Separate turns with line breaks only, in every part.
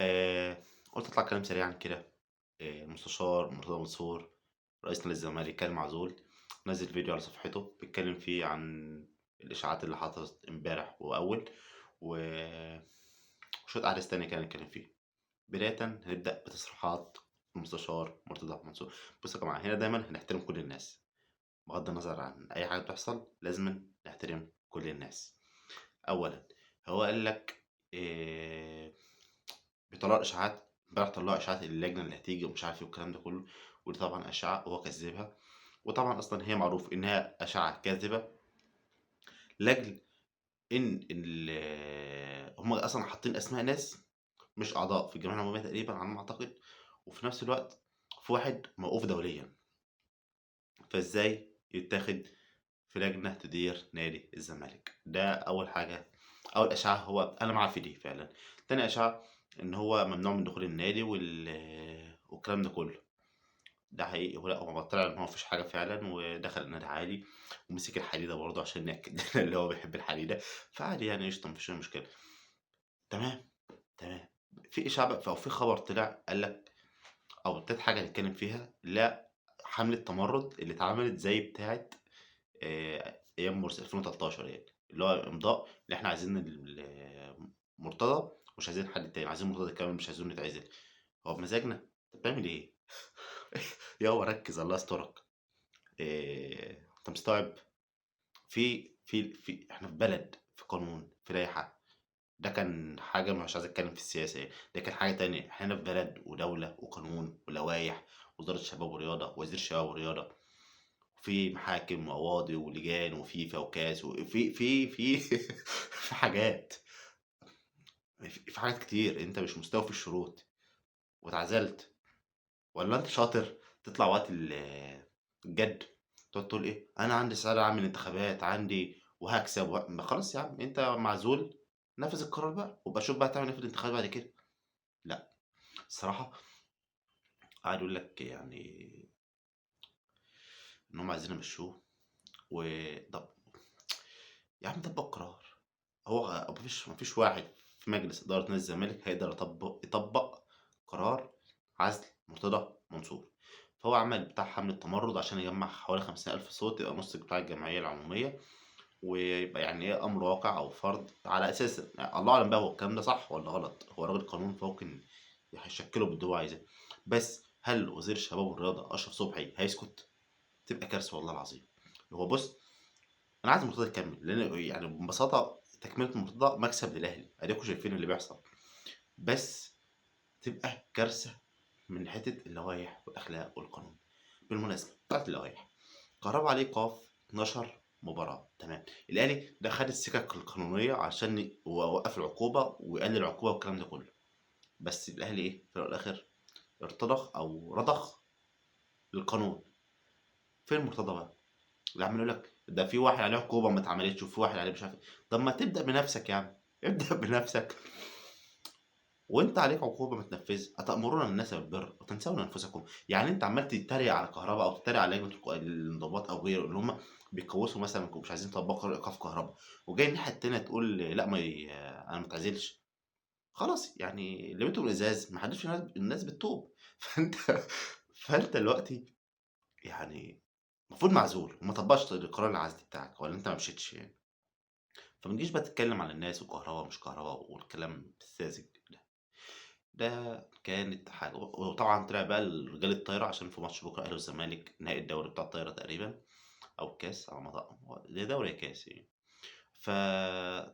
قُلت أطلع أتكلّم سريعًا كده. المستشار مرتضى منصور رئيس نادي الزمالك كان معزول، نزّل فيديو على صفحته بيتكلّم فيه عن الإشاعات اللي حصلت امبارح وأول، و وشوية أحداث تانية كده هنتكلّم فيها. بدايةً هنبدأ بتصريحات المستشار مرتضى منصور. بُصّوا يا جماعة، هنا دايمًا هنحترم كل الناس، بغض النظر عن أي حاجة بتحصل لازمًا نحترم كل الناس. أولًا، هو قال لك آآ بيطلّعوا إشاعات، امبارح طلّعوا إشاعات اللجنة اللي هتيجي ومش عارف إيه والكلام ده كُلّه، ودي طبعًا أشاعة وهو كذّبها، وطبعًا أصلًا هي معروف إنها أشاعة كاذبة لأجل إن هم أصلًا حاطّين أسماء ناس مش أعضاء في الجمعية العمومية تقريبًا على ما أعتقد، وفي نفس الوقت في واحد موقوف دوليًا، فإزاي يتاخد في لجنة تدير نادي الزمالك؟ ده أول حاجة، أول إشاعة هو أنا معاه في دي فعلًا. تاني إشاعة إن هو ممنوع من دخول النادي والكلام ده كُلّه. ده حقيقي، ولأ هو طلع إن هو ما فيش حاجة فعلًا ودخل النادي عادي، ومسك الحديدة برضه عشان يأكد لنا اللي هو بيحب الحديدة، فعادي يعني قشطة ما فيش أي مشكلة. تمام، تمام. في إشاعة بقى أو في خبر طلع قال لك أو تالت حاجة هنتكلم فيها، لا حملة تمرُّد اللي اتعملت زي بتاعة أيام مرسي 2013 يعني، اللي هو إمضاء اللي إحنا عايزين مرتضى ومش عايزين حد تاني، عايزين مرتضى كمان مش عايزينه يتعزل. هو بمزاجنا؟ أنت بتعمل إيه؟ يابا ركّز الله يسترك. أنت مستوعب؟ في إحنا في بلد، في قانون، في لائحة. ده كان حاجة مش عايز أتكلّم في السياسة يعني، ده كان حاجة تانية. إحنا هنا في بلد ودولة وقانون ولوايح، وزارة شباب ورياضة، ووزير شباب ورياضة، وفي محاكم وقواضي ولجان وفيفا وكاس وفي في حاجات، في حاجات كتير. أنت مش مستوفي الشروط واتعزلت، والّا أنت شاطر تطلع وقت الجد تقعد تقول إيه، أنا عندي استعداد أعمل انتخابات، عندي وهاكسب ما خلاص يا عم أنت معزول، نفذ القرار بقى، وابقى شوف بقى هتعمل إيه في الانتخابات بعد كده. لأ، الصراحة قعد يقول لك يعني إن هم عايزين يمشّوه طب يا عم طبّق القرار. هو ما فيش واحد في مجلس إدارة نادي الزمالك هيقدر يطبّق قرار عزل مرتضى منصور. فهو عمل بتاع حملة تمرُّد عشان يجمّع حوالي 50,000 صوت، يبقى نُص بتاع الجمعية العمومية، ويبقى يعني إيه أمر واقع أو فرض على أساس الله أعلم بقى هو الكلام ده صح والّا غلط. هو راجل قانون فممكن هيشكّله باللي هو عايزاه. بس هل وزير الشباب والرياضة أشرف صبحي هيسكت؟ تبقى كارثة والله العظيم. هو بُص، أنا عايز مرتضى يكمّل، لإن يعني ببساطة تكملة مرتضى مكسب للأهلي، أديكم شايفين اللي بيحصل. بس تبقى كارثة من حتّة اللوائح والأخلاق والقانون. بالمناسبة بتاعة اللوائح، كهربا عليه إيقاف 12 مباراة، تمام. الأهلي ده خد السِكَك القانونية عشان ووقّف العقوبة وقلل العقوبة والكلام ده كلّه. بس الأهلي إيه، في الأول والآخر ارتضخ أو رضخ للقانون. فين مرتضى بقى؟ اللي عمّال يقول لك ده في واحد عليه عقوبة ما اتعملتش، وفي واحد عليه مش عارف إيه. طب ما تبدأ بنَفْسك يا عم، ابدأ بنَفْسك. وأنت عليك عقوبة ما تنفّذها، أتأمرون الناس بالبر وتنسون أنفسكم. يعني أنت عمّال تتريق على كهربا أو تتريق على لجنة الانضباط أو غيره، اللي هم بيقوّسوا مثلًا مش عايزين يطبّقوا إيقاف كهربا، وجاي الناحية التانية تقول لأ أنا ما اتعزلش. خلاص يعني اللي بيته بالإزاز ما حدّش الناس بتطوب. فأنت دلوقتي يعني المفروض معزول وما طبّقش قرار العزل بتاعك، والّا أنت ما مشيتش يعني؟ فما تجيش بقى تتكلّم على الناس وكهربا ومش كهربا والكلام الساذج ده. ده كانت حاجة وطبعًا طلع بقى رجال الطايرة عشان في ماتش بكرة أهلي والزمالك نهائي الدوري بتاع الطايرة تقريبًا أو الكاس على ما يا دوري يا كاس يعني.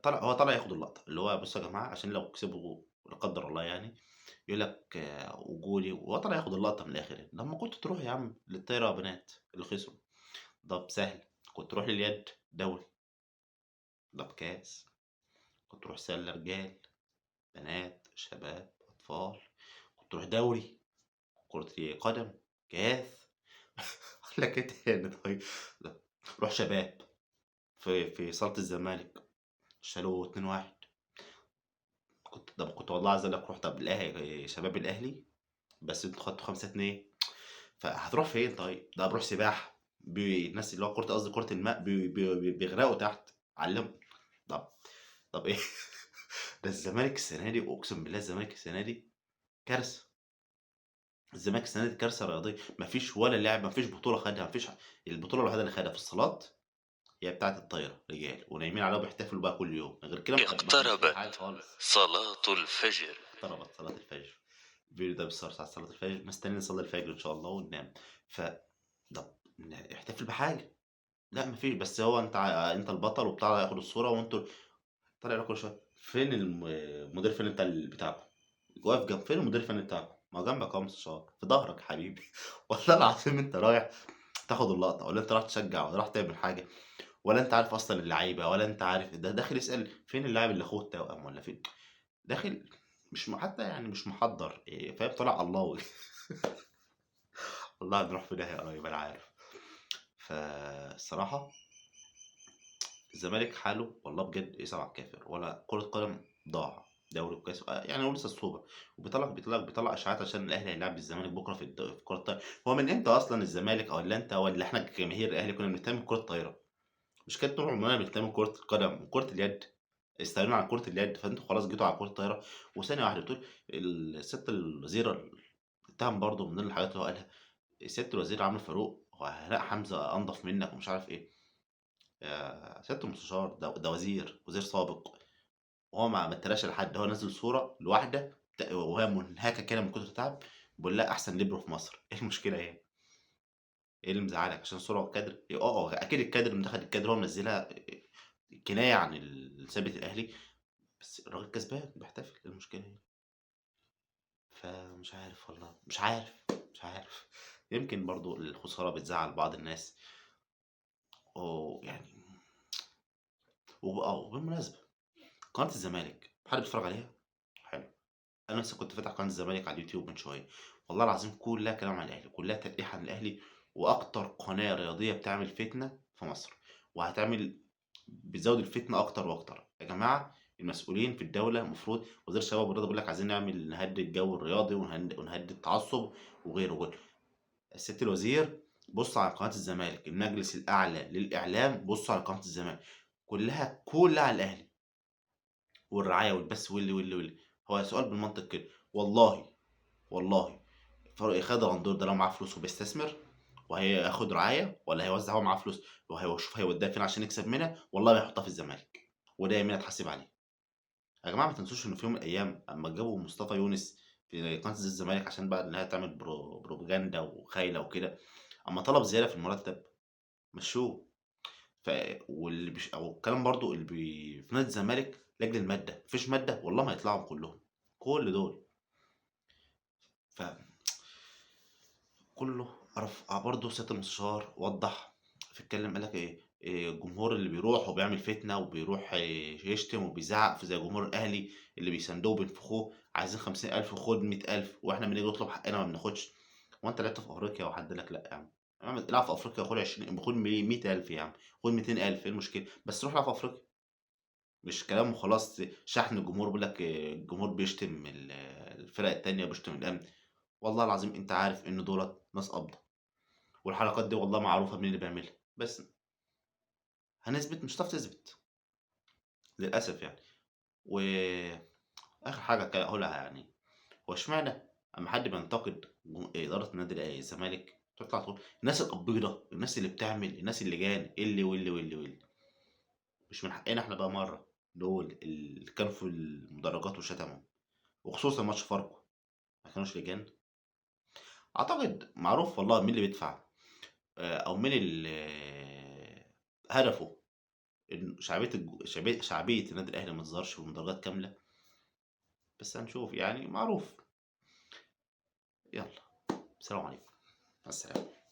هو طلع ياخد اللقطة، اللي هو بُصّوا يا جماعة عشان لو كسبوا لا قدّر الله يعني، يقول لك وجودي وهو طالع ياخد اللقطة من الآخر يعني. لمّا كنت تروح يا عم للطايرة بنات اللي خسروا، ده بسهل. كنت تروح لليد دولي، ده بكاس. كنت تروح سلة رجال، بنات، شباب، أطفال. كنت تروح دوري كرة قدم، كاس. أقول لك إيه تاني طيب؟ لأ، روح شباب في صالة الزمالك شالوه 2-1. كنت والله عايز أقول لك رُحت قبل شباب الأهلي، بس أنتم خدتوا 5-2. فهتروح فين طيب؟ ده بروح سباحة، الناس اللي هو قصدي كرة الماء بيغرقوا تحت، طب طب إيه؟ ده الزمالك السنة دي أقسم بالله الزمالك السنة دي كارثة. الزمالك السنة دي كارثة رياضية، ما فيش ولا لاعب، ما فيش بطولة خدها، ما فيش البطولة الوحيدة اللي خدها في الصالات هي بتاعة الطايرة رجال، ونايمين عليها وبيحتفلوا بقى كل يوم، غير كده ما خدوش أي حاجة
اقتربت
خالص.
صلاة الفجر.
اقتربت صلاة الفجر، الفيديو ده بيصور ساعة صلاة الفجر، مستنيين نصلي الفجر إن شاء الله وننام. ف طب احتفل بحاجة، لأ ما فيش، بس هو أنت البطل وبتاع ياخد الصورة وأنتم طالع لك كل شوية، فين المدير الفني بتاعكم؟ واقف جنب، فين المدير الفني بتاعكم؟ ما هو جنبك أهو مستشار، في ضهرك يا حبيبي. والله العظيم أنت رايح تاخد اللقطة، والّا أنت رايح تشجع، والّا رايح تعمل حاجة، ولا أنت عارف أصلًا اللعيبة، ولا أنت عارف ده داخل يسأل فين اللاعب اللي أخوه التوأم والّا فين، داخل مش حتى يعني مش محضّر، فاهم، طالع اللهوي. والله هنروح في داهية قريب أنا عارف. فالصراحة الزمالك حاله والله بجد يصعب على الكافر، ولا كرة قدم ضاع، دوري وكاس يعني هو لسه السوبر، وبيطلّع إشاعات عشان الأهلي هيلاعب الزمالك بكرة في كرة الطايرة. هو من إمتى أصلًا الزمالك والّا أنت والّا إحنا كجماهير الأهلي كنا بنهتم بكرة الطايرة؟ مش كانت طول عمرنا بنهتم بكرة القدم وكرة اليد، استغنينا عن كرة اليد، فأنتم خلاص جيتوا على كرة الطايرة. وثانية واحدة بتقول الست الوزيرة اتهم برضه من ضمن الحاجات اللي هو قالها، سيادة الوزير عمرو فاروق وهناء حمزة أنضف منك ومش عارف إيه. يا سيادة المستشار ده وزير سابق، وهو ما ادّالاش لحد، هو نزّل صورة لواحدة وهي منهكة كده من كتر التعب، بيقول لها أحسن ليبرو في مصر. إيه المشكلة يعني؟ إيه اللي مزعّلك عشان صورة كادر؟ أكيد الكادر منتخب الكادر هو منزّلها كناية عن ثابت الأهلي، بس الراجل كسبان بيحتفل، إيه المشكلة يعني؟ فمش عارف والله، مش عارف. يمكن برضه الخسارة بتزعّل بعض الناس، ويعني وبالمناسبة قناة الزمالك حد بيتفرّج عليها؟ حلو. أنا لسه كنت فاتح قناة الزمالك على اليوتيوب من شوية، والله العظيم كلّها كلام عن الأهلي، كلّها تلقيح عن الأهلي، وأكتر قناة رياضية بتعمل فتنة في مصر، بتزوّد الفتنة أكتر وأكتر. يا جماعة المسؤولين في الدولة المفروض وزير الشباب والرياضة بيقول لك عايزين نهدّي الجو الرياضي ونهدّي التعصُّب وغيره وغيره. سيادة الوزير بُص على قناة الزمالك، المجلس الأعلى للإعلام بُصّوا على قناة الزمالك، كلّها على الأهلي. والرعاية والبث واللي. هو سؤال بالمنطق كده، والله خالد غندور ده لو معاه فلوس وبيستثمر وهياخد رعاية، والّا هيوزّع هو معاه فلوس وهيشوف هيودّيها فين عشان يكسب منها، والله ما هيحطها في الزمالك، وده يمين اتحاسب عليه. يا جماعة ما تنسوش إن في يوم من الأيام أمّا جابوا مصطفى يونس في قناة الزمالك عشان بقى إنها تعمل بروباجندا وخايلة وكده، أمّا طلب زيادة في المرتب مشّوه. ف واللي أو الكلام برضه في نادي الزمالك لأجل المادة، ما فيش مادة والله ما هيطلعوا كلّهم، كل دول. ف كله قرف. برضه سيادة المستشار وضّح اتكلم قال لك إيه، الجمهور اللي بيروح وبيعمل فتنة وبيروح يشتم وبيزعّق في زي جمهور الأهلي اللي بيساندوه وبينفخوه، عايزين 50,000 خُد 100,000 وإحنا بنيجي نطلب حقنا ما بناخدش. هو أنت لعبت في أفريقيا وحد قال لك لأ يا عم؟ يا عم العب في أفريقيا خُد خُد 100,000 يا عم، خُد 200,000 إيه المشكلة؟ بس روح العب في أفريقيا. مش كلام وخلاص شحن الجمهور بيقول لك الجمهور بيشتم الفرق التانية، بيشتم الأمن. والله العظيم أنت عارف إن دُولة ناس قابضة. والحركات دي والله معروفة مين اللي بيعملها، بس مش هتعرف تثبت للأسف يعني. وآخر حاجة هاقولها يعني، هو اشمعنى أمّا حد بينتقد إدارة نادي الزمالك تطلع تقول الناس القبيضة، الناس اللي بتعمل، الناس اللجان، واللي. مش من حقنا إحنا بقى مرّة نقول اللي كانوا في المدرجات وشتموا، وخصوصًا ماتش فاركو ما كانوش لجان؟ أعتقد معروف والله مين اللي بيدفع، أو مين هدفه إن شعبية النادي الأهلي ما تظهرش في المدرجات كاملة، بس هنشوف يعني معروف. يالّا، سلام عليكم، مع السلامة.